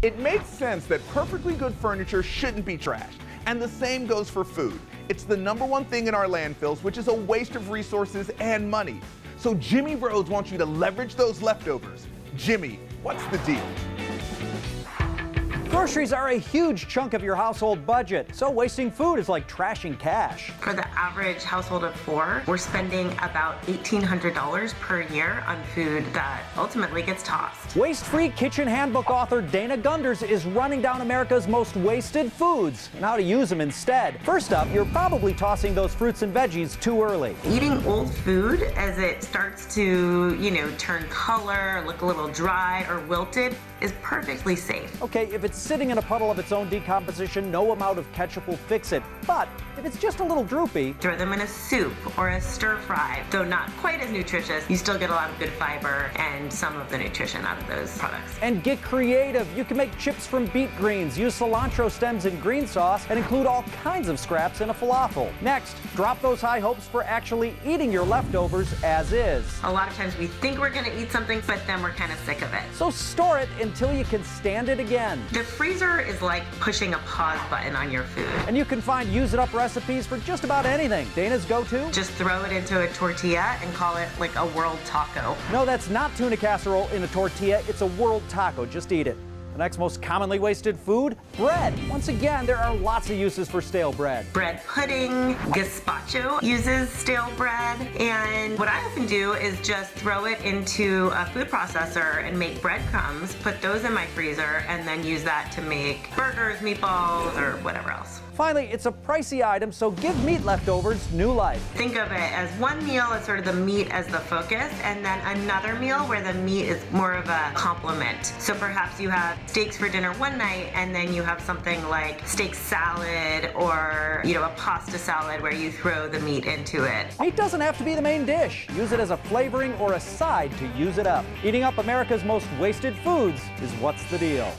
It makes sense that perfectly good furniture shouldn't be trashed, and the same goes for food. It's the #1 thing in our landfills, which is a waste of resources and money. So Jimmy Rhoades wants you to leverage those leftovers. Jimmy, what's the deal? Groceries are a huge chunk of your household budget, so wasting food is like trashing cash. For the average household of 4, we're spending about $1,800 per year on food that ultimately gets tossed. Waste-free kitchen handbook author Dana Gunders is running down America's most wasted foods and how to use them instead. First up, you're probably tossing those fruits and veggies too early. Eating old food as it starts to, turn color, look a little dry or wilted is perfectly safe. Okay, if it's sitting in a puddle of its own decomposition, no amount of ketchup will fix it. But if it's just a little droopy, throw them in a soup or a stir fry. Though not quite as nutritious, you still get a lot of good fiber and some of the nutrition out of those products. And get creative. You can make chips from beet greens, use cilantro stems in green sauce, and include all kinds of scraps in a falafel. Next, drop those high hopes for actually eating your leftovers as is. A lot of times we think we're gonna eat something, but then we're kind of sick of it. So store it until you can stand it again. The freezer is like pushing a pause button on your food. And you can find use-it-up recipes for just about anything. Dana's go-to? Just throw it into a tortilla and call it like a world taco. No, that's not tuna casserole in a tortilla. It's a world taco. Just eat it. The next most commonly wasted food, bread. Once again, there are lots of uses for stale bread. Bread pudding, gazpacho uses stale bread, and what I often do is just throw it into a food processor and make breadcrumbs, put those in my freezer, and then use that to make burgers, meatballs, or whatever else. Finally, it's a pricey item, so give meat leftovers new life. Think of it as one meal as sort of the meat as the focus, and then another meal where the meat is more of a complement. So perhaps you have steaks for dinner one night, and then you have something like steak salad or, a pasta salad where you throw the meat into it. Meat doesn't have to be the main dish. Use it as a flavoring or a side to use it up. Eating up America's most wasted foods is what's the deal.